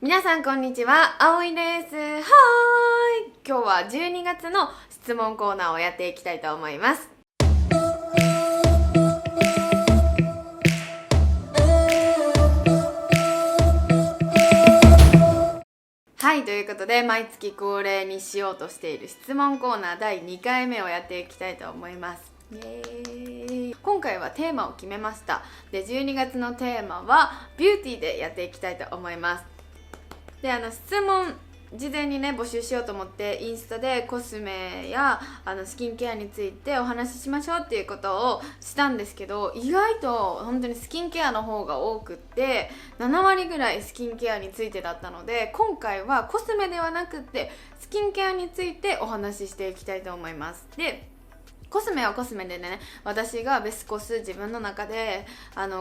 皆さんこんにちは、あおいです。はーい。今日は12月の質問コーナーをやっていきたいと思います。はい、ということで毎月恒例にしようとしている質問コーナー第2回目をやっていきたいと思います。イエーイ。今回はテーマを決めました。で、12月のテーマはビューティーでやっていきたいと思います。で、質問事前にね募集しようと思ってインスタでコスメやスキンケアについてお話ししましょうっていうことをしたんですけど、意外と本当にスキンケアの方が多くって7割ぐらいスキンケアについてだったので、今回はコスメではなくってスキンケアについてお話ししていきたいと思います。で、コスメはコスメでね、私がベスコス自分の中で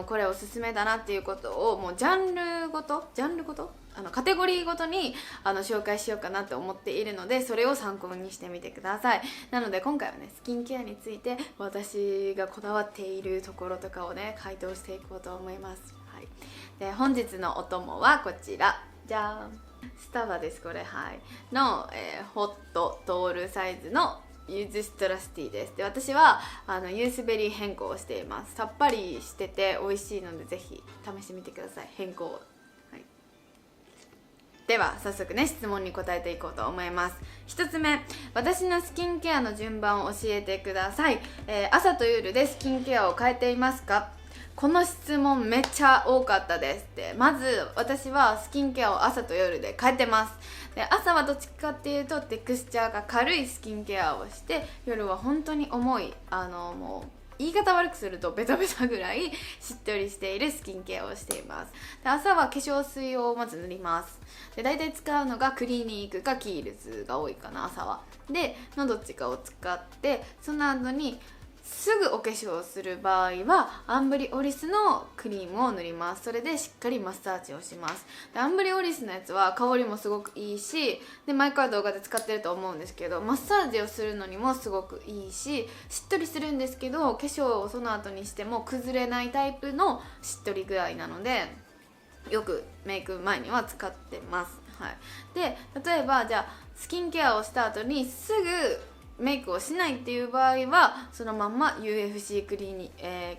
これおすすめだなっていうことをもうジャンルごとカテゴリーごとに紹介しようかなと思っているので、それを参考にしてみてください。なので今回はね、スキンケアについて私がこだわっているところとかをね回答していこうと思います。はい、で本日のお供はこちらじゃん、スタバです。これの、ホットトールサイズのユーズシトラスティーです。で、私はユースベリー変更をしています。さっぱりしてて美味しいのでぜひ試してみてください。変更、はい、では早速ね質問に答えていこうと思います。1つ目、私のスキンケアの順番を教えてください。朝と夜でスキンケアを変えていますか？この質問めっちゃ多かったです。で、まず私はスキンケアを朝と夜で変えてます。で、朝はどっちかっていうとテクスチャーが軽いスキンケアをして、夜は本当に重いもう言い方悪くするとベタベタぐらいしっとりしているスキンケアをしています。で、朝は化粧水をまず塗ります。で、大体使うのがクリニークかキールズが多いかな、朝は。でのどっちかを使って、その後にすぐお化粧をする場合はアンブリオリスのクリームを塗ります。それでしっかりマッサージをします。で、アンブリオリスのやつは香りもすごくいいし、で毎回動画で使ってると思うんですけど、マッサージをするのにもすごくいいし、しっとりするんですけど化粧をその後にしても崩れないタイプのしっとり具合なので、よくメイク前には使ってます。はい、で例えばじゃあスキンケアをした後にすぐメイクをしないっていう場合はそのまんま UFC クリーム、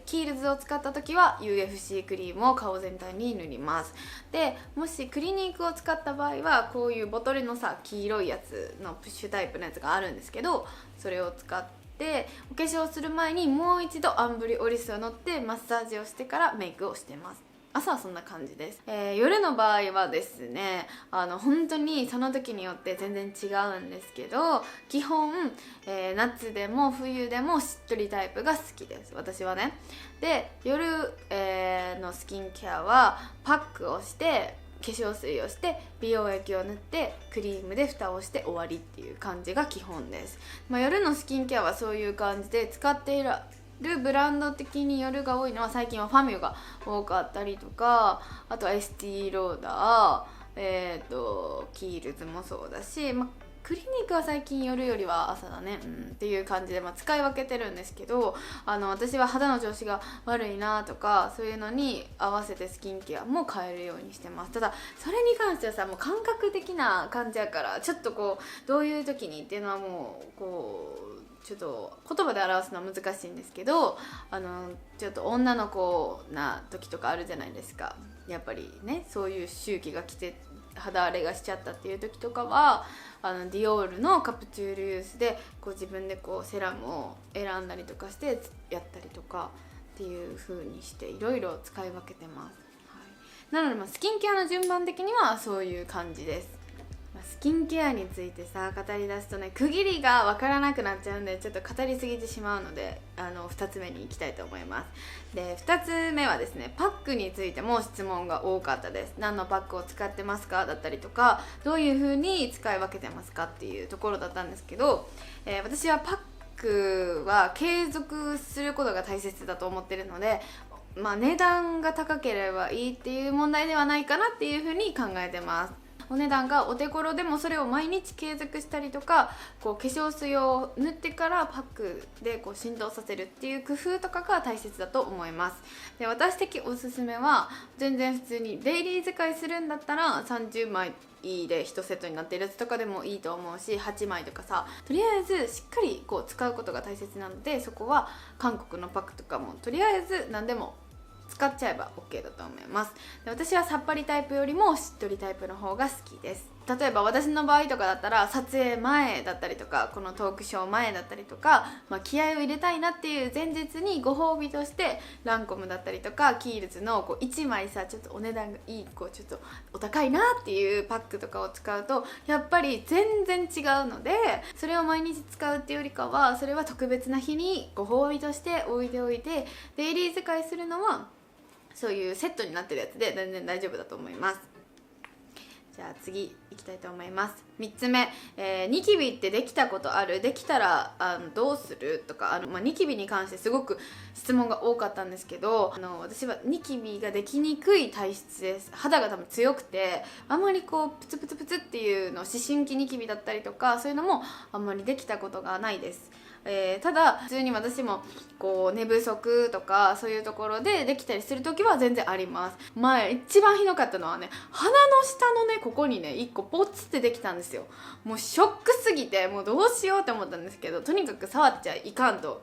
キールズを使った時は UFC クリームを顔全体に塗ります。で、もしクリニックを使った場合はこういうボトルのさ黄色いやつのプッシュタイプのやつがあるんですけど、それを使ってお化粧する前にもう一度アンブリオリスを塗ってマッサージをしてからメイクをしてます。朝はそんな感じです。夜の場合はですね、本当にその時によって全然違うんですけど、基本、夏でも冬でもしっとりタイプが好きです、私はね。で、夜、のスキンケアはパックをして化粧水をして美容液を塗ってクリームで蓋をして終わりっていう感じが基本です。夜のスキンケアはそういう感じで、使っているブランド的に夜が多いのは最近はファミュが多かったりとか、あとはエスティローダー、キールズもそうだし、クリニックは最近夜よりは朝だね、っていう感じで、使い分けてるんですけど、私は肌の調子が悪いなとかそういうのに合わせてスキンケアも変えるようにしてます。ただそれに関してはさ、もう感覚的な感じやから、ちょっとこうどういう時にっていうのはもうこうちょっと言葉で表すのは難しいんですけど、ちょっと女の子な時とかあるじゃないですか。やっぱりね、そういう周期が来て肌荒れがしちゃったっていう時とかはディオールのカプチュールユースでこう自分でこうセラムを選んだりとかしてやったりとかっていう風にしていろいろ使い分けてます。はい、なのでスキンケアの順番的にはそういう感じです。スキンケアについてさ語り出すとね、区切りが分からなくなっちゃうんでちょっと語りすぎてしまうので2つ目に行きたいと思います。で、2つ目はですね、パックについても質問が多かったです。何のパックを使ってますかだったりとか、どういう風に使い分けてますかっていうところだったんですけど、私はパックは継続することが大切だと思ってるので、値段が高ければいいっていう問題ではないかなっていう風に考えてます。お値段がお手頃でもそれを毎日継続したりとか、こう化粧水を塗ってからパックでこう浸透させるっていう工夫とかが大切だと思います。で、私的おすすめは全然普通にデイリー使いするんだったら30枚で1セットになっているやつとかでもいいと思うし、8枚とかさ、とりあえずしっかりこう使うことが大切なので、そこは韓国のパックとかもとりあえず何でも使っちゃえば OK だと思います。で、私はさっぱりタイプよりもしっとりタイプの方が好きです。例えば私の場合とかだったら撮影前だったりとか、このトークショー前だったりとか、気合を入れたいなっていう前日にご褒美としてランコムだったりとかキールズのこう1枚さ、ちょっとお値段がいい、こうちょっとお高いなっていうパックとかを使うとやっぱり全然違うので、それを毎日使うっていうよりかは、それは特別な日にご褒美として置いておいて、デイリー使いするのはそういうセットになってるやつで全然大丈夫だと思います。じゃあ次いきたいと思います。3つ目、ニキビってできたことある？できたらどうする？とかニキビに関してすごく質問が多かったんですけど、私はニキビができにくい体質です。肌が多分強くて、あんまりこうプツプツプツっていうの、思春期ニキビだったりとかそういうのもあんまりできたことがないです。ただ普通に私もこう寝不足とかそういうところでできたりする時は全然あります。前一番ひどかったのはね、鼻の下のねここにね1個ポツってできたんですよ。もうショックすぎてもうどうしようって思ったんですけど、とにかく触っちゃいかんと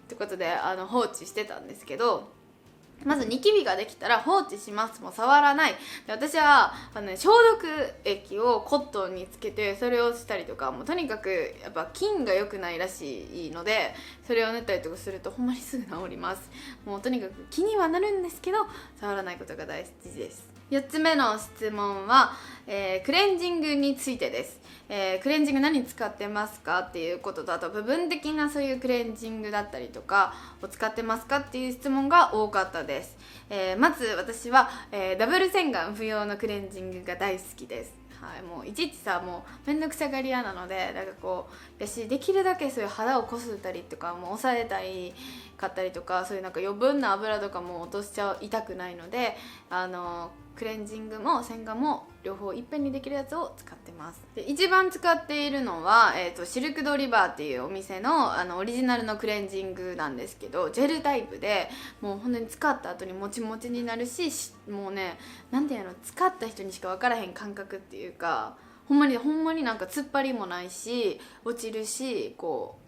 ってことで放置してたんですけど、まずニキビができたら放置します。もう触らない。で、私は消毒液をコットンにつけてそれをしたりとか、もうとにかくやっぱ菌が良くないらしいので、それを塗ったりとかするとほんまにすぐ治ります。もうとにかく気にはなるんですけど触らないことが大事です。4つ目の質問は、クレンジングについてです。クレンジング何使ってますかっていうことと、あと部分的なそういうクレンジングだったりとかを使ってますかっていう質問が多かったです。まず私は、ダブル洗顔不要のクレンジングが大好きです。はい、もういちいちさ、もうめんどくさがり屋なので、なんかこうやし、できるだけそういう肌をこすったりとかも抑えたいかったりとか、そういうなんか余分な油とかも落としちゃいたくないので、クレンジングも洗顔も両方いっぺんにできるやつを使ってます。で、一番使っているのは、シルクドリバーっていうお店のオリジナルのクレンジングなんですけど、ジェルタイプでもう本当に使った後にもちもちになるし、もうね、なんていうの、使った人にしか分からへん感覚っていうか、ほんまになんか突っ張りもないし落ちるし、こう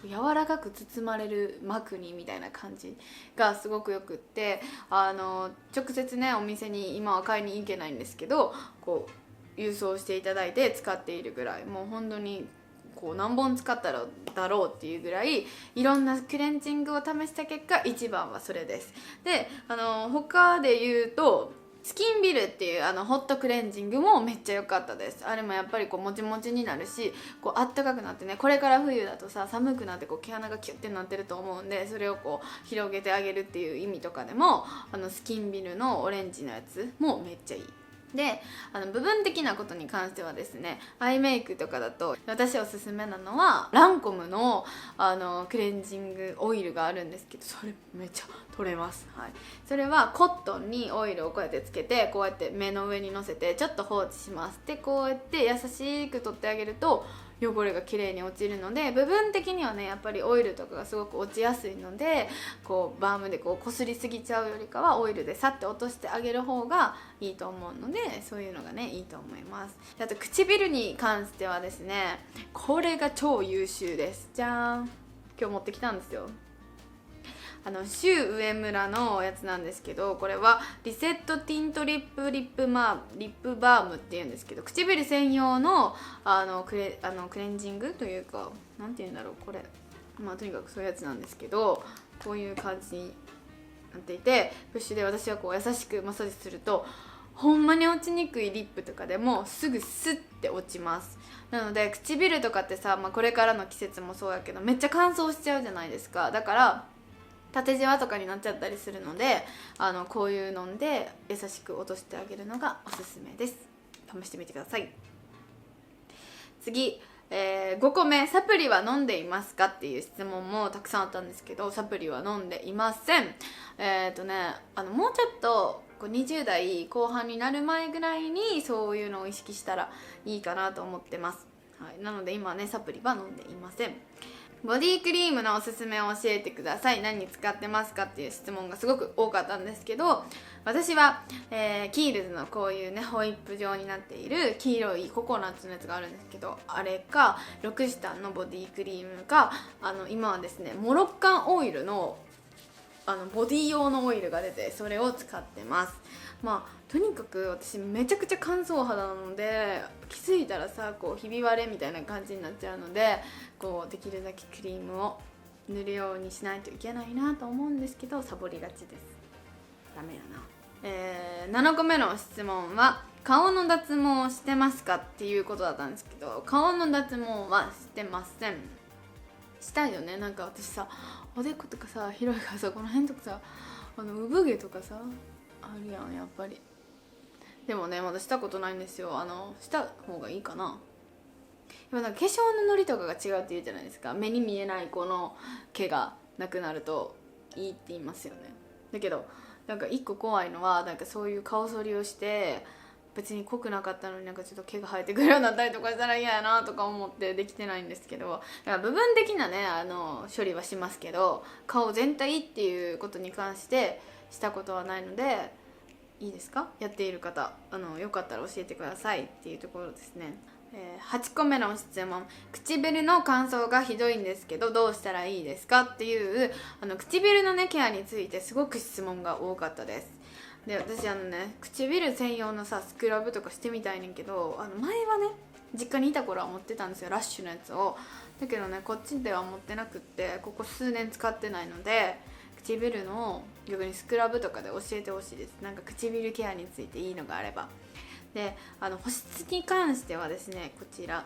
柔らかく包まれる膜にみたいな感じがすごくよくって、直接ねお店に今は買いに行けないんですけど、こう郵送していただいて使っているぐらい、もう本当にこう何本使ったらだろうっていうぐらいいろんなクレンジングを試した結果一番はそれです。で、他で言うとスキンビルっていうホットクレンジングもめっちゃ良かったです。あれもやっぱりこうもちもちになるし、こうあったかくなってね、これから冬だとさ寒くなってこう毛穴がキュッてなってると思うんで、それをこう広げてあげるっていう意味とかでもスキンビルのオレンジのやつもめっちゃいい。で、部分的なことに関してはですね、アイメイクとかだと私おすすめなのはランコムのクレンジングオイルがあるんですけど、それめっちゃ取れます。はい、それはコットンにオイルをこうやってつけて、こうやって目の上にのせてちょっと放置します。で、こうやって優しく取ってあげると汚れが綺麗に落ちるので、部分的にはねやっぱりオイルとかがすごく落ちやすいので、こうバームでこう擦りすぎちゃうよりかはオイルでサッて落としてあげる方がいいと思うので、そういうのがねいいと思います。あと唇に関してはですね、これが超優秀です。じゃーん、今日持ってきたんですよ。シュウ上村のやつなんですけど、これはリセットティントリップバームっていうんですけど、唇専用のクレンジングというか、なんていうんだろう、これとにかくそういうやつなんですけど、こういう感じになっていて、プッシュで私はこう優しくマッサージするとほんまに落ちにくいリップとかでもすぐスッて落ちます。なので唇とかってさ、これからの季節もそうやけどめっちゃ乾燥しちゃうじゃないですか。だから縦じわとかになっちゃったりするので、こういうので優しく落としてあげるのがおすすめです。試してみてください。次、5個目、サプリは飲んでいますかっていう質問もたくさんあったんですけど、サプリは飲んでいません。もうちょっとこう20代後半になる前ぐらいにそういうのを意識したらいいかなと思ってます、はい、なので今はねサプリは飲んでいません。ボディクリームのおすすめを教えてください。何使ってますかっていう質問がすごく多かったんですけど、私は、キールズのこういうねホイップ状になっている黄色いココナッツのやつがあるんですけど、あれかロクシタンのボディクリームか、今はですねモロッカンオイルのボディ用のオイルが出て、それを使ってます。とにかく私めちゃくちゃ乾燥肌なので、気づいたらさこうひび割れみたいな感じになっちゃうので、こうできるだけクリームを塗るようにしないといけないなと思うんですけど、サボりがちです。ダメやな。7個目の質問は顔の脱毛をしてますかっていうことだったんですけど、顔の脱毛はしてません。したいよね。なんか私さおでことかさ広いからさ、この辺とかさ産毛とかさあるやんやっぱり。でもねまだしたことないんですよ。した方がいいかな。でもなんか化粧のノリとかが違うって言うじゃないですか。目に見えないこの毛がなくなるといいって言いますよね。だけどなんか一個怖いのは、なんかそういう顔剃りをして別に濃くなかったのになんかちょっと毛が生えてくるようになったりとかしたら嫌やなとか思ってできてないんですけど、だから部分的なね処理はしますけど、顔全体っていうことに関してしたことはないので、いいですか、やっている方よかったら教えてくださいっていうところですね。8個目の質問、唇の乾燥がひどいんですけどどうしたらいいですかっていう唇のねケアについてすごく質問が多かったです。で私唇専用のさスクラブとかしてみたいねんけど、前はね実家にいた頃は持ってたんですよ、ラッシュのやつを。だけどねこっちでは持ってなくって、ここ数年使ってないので、唇の逆にスクラブとかで教えてほしいです。なんか唇ケアについていいのがあれば。で保湿に関してはですね、こちら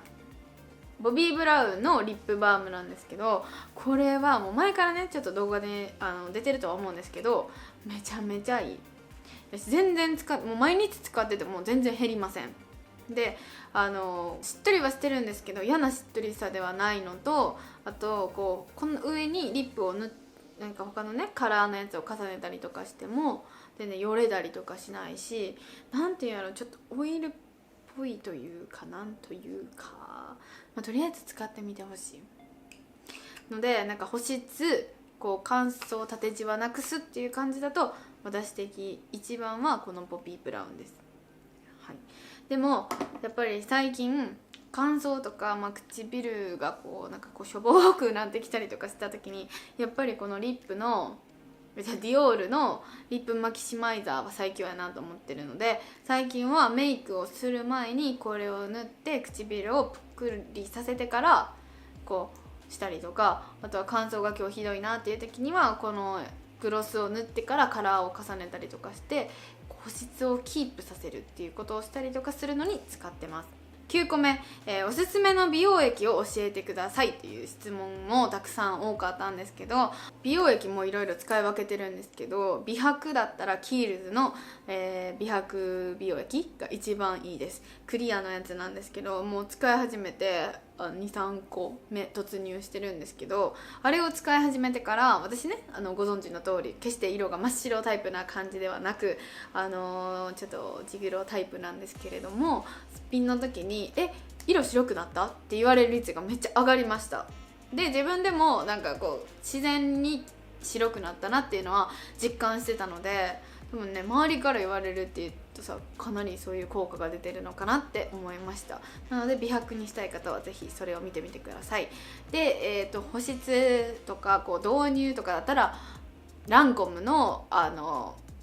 ボビー・ブラウンのリップバームなんですけど、これはもう前からねちょっと動画で出てるとは思うんですけど、めちゃめちゃいい。私全然もう毎日使ってても全然減りません。でしっとりはしてるんですけど嫌なしっとりさではないのと、あとこの上にリップを塗ってなんか他のねカラーのやつを重ねたりとかしてもでねよれたりとかしないし、なんていうのちょっとオイルっぽいというかなんというか、とりあえず使ってみてほしいので、なんか保湿こう乾燥縦じわなくすっていう感じだと私的一番はこのポピーブラウンです、はい、でもやっぱり最近乾燥とか、唇がなんかしょぼくなってきたりとかした時に、やっぱりこのリップのディオールのリップマキシマイザーは最強やなと思ってるので、最近はメイクをする前にこれを塗って唇をぷっくりさせてからしたりとか、あとは乾燥が今日ひどいなっていう時にはこのグロスを塗ってからカラーを重ねたりとかして保湿をキープさせるっていうことをしたりとかするのに使ってます。9個目、おすすめの美容液を教えてくださいっていう質問もたくさん多かったんですけど、美容液もいろいろ使い分けてるんですけど、美白だったらキールズの、美白美容液が一番いいです。クリアのやつなんですけど、もう使い始めて2、3個目突入してるんですけど、あれを使い始めてから私ねご存知の通り決して色が真っ白タイプな感じではなくちょっと地黒タイプなんですけれども、すっぴんの時に色白くなったって言われる率がめっちゃ上がりました。で自分でもなんか自然に白くなったなっていうのは実感してたので、でもね周りから言われるって言うとさかなりそういう効果が出てるのかなって思いました。なので美白にしたい方はぜひそれを見てみてください。で、保湿とか導入とかだったらランコムの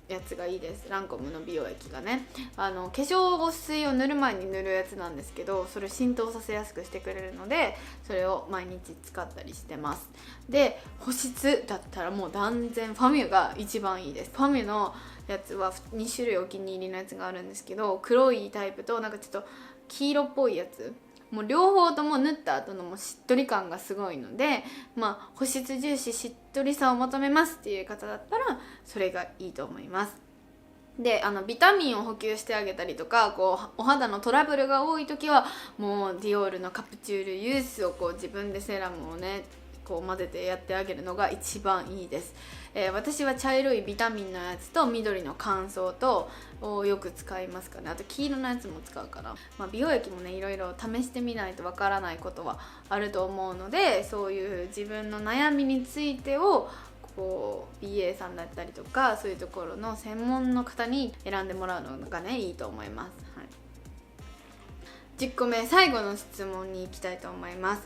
やつがいいです。ランコムの美容液がね化粧水を塗る前に塗るやつなんですけど、それを浸透させやすくしてくれるのでそれを毎日使ったりしてます。で保湿だったらもう断然ファミュが一番いいです。ファミュのやつは2種類お気に入りのやつがあるんですけど、黒いタイプとなんかちょっと黄色っぽいやつ、もう両方とも塗った後のもうしっとり感がすごいので、保湿重視しっとりさを求めますっていう方だったらそれがいいと思います。でビタミンを補給してあげたりとかお肌のトラブルが多い時はもうディオールのカプチュールユースを自分でセラムをねこう混ぜてやってあげるのが一番いいです。私は茶色いビタミンのやつと緑の乾燥とをよく使いますかね。あと黄色のやつも使うかな。美容液もねいろいろ試してみないとわからないことはあると思うので、そういう自分の悩みについてをこう BA さんだったりとかそういうところの専門の方に選んでもらうのがねいいと思います。10個目、最後の質問に行きたいと思います。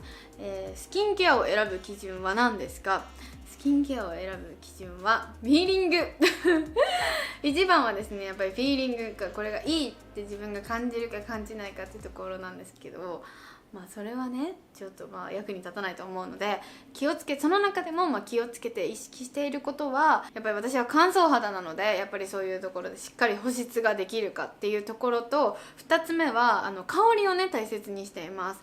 スキンケアを選ぶ基準は何ですか？スキンケアを選ぶ基準はフィーリング一番はですねやっぱりフィーリングか、これがいいって自分が感じるか感じないかっていうところなんですけど、それはねちょっと役に立たないと思うので、その中でも気をつけて意識していることは、やっぱり私は乾燥肌なので、やっぱりそういうところでしっかり保湿ができるかっていうところと、2つ目は香りをね大切にしています。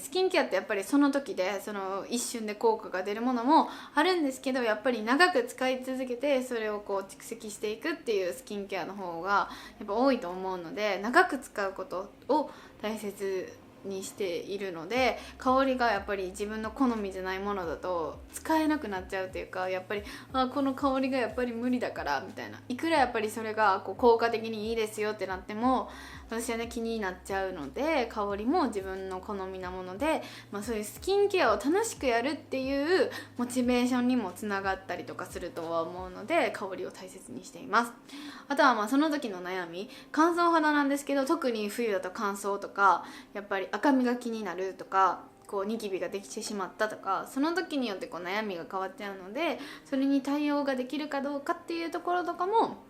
スキンケアってやっぱりその時でその一瞬で効果が出るものもあるんですけど、やっぱり長く使い続けてそれをこう蓄積していくっていうスキンケアの方がやっぱ多いと思うので、長く使うことを大切にしているので、香りがやっぱり自分の好みじゃないものだと使えなくなっちゃうというか、やっぱりこの香りがやっぱり無理だからみたいな、いくらやっぱりそれがこう効果的にいいですよってなっても私はね気になっちゃうので、香りも自分の好みなもので、そういうスキンケアを楽しくやるっていうモチベーションにもつながったりとかするとは思うので、香りを大切にしています。あとはその時の悩み、乾燥肌なんですけど、特に冬だと乾燥とかやっぱり赤みが気になるとか、こうニキビができてしまったとか、その時によってこう悩みが変わっちゃうので、それに対応ができるかどうかっていうところとかも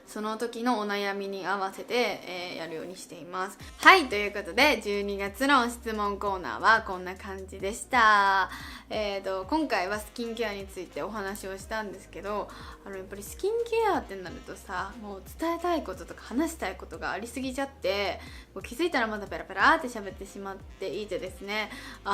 その時のお悩みに合わせて、やるようにしています。はい、ということで12月の質問コーナーはこんな感じでした。今回はスキンケアについてお話をしたんですけど、やっぱりスキンケアってなるとさ、もう伝えたいこととか話したいことがありすぎちゃって、気づいたらまたペラペラって喋ってしまっていてですね、う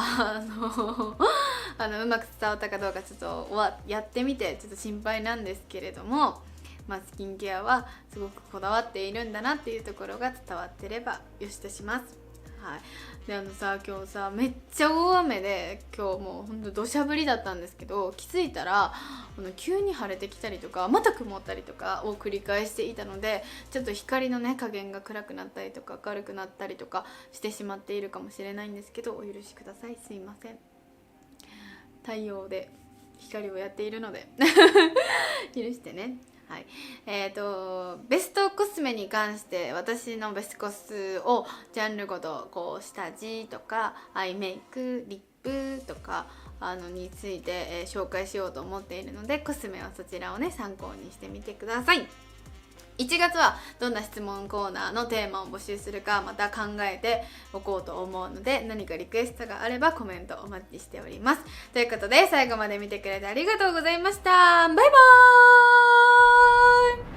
まく伝わったかどうかちょっとやってみてちょっと心配なんですけれども、スキンケアはすごくこだわっているんだなっていうところが伝わってればよしとします。はい、で今日さめっちゃ大雨で、今日もうほんと土砂降りだったんですけど、気づいたら急に晴れてきたりとかまた曇ったりとかを繰り返していたので、ちょっと光のね加減が暗くなったりとか明るくなったりとかしてしまっているかもしれないんですけど、お許しください。すいません。太陽で光をやっているので許してね。はい、ベストコスメに関して、私のベストコスをジャンルごとこう下地とかアイメイク、リップとかについて、紹介しようと思っているので、コスメはそちらをね参考にしてみてください。1月はどんな質問コーナーのテーマを募集するかまた考えておこうと思うので、何かリクエストがあればコメントお待ちしております。ということで最後まで見てくれてありがとうございました。バイバーイ。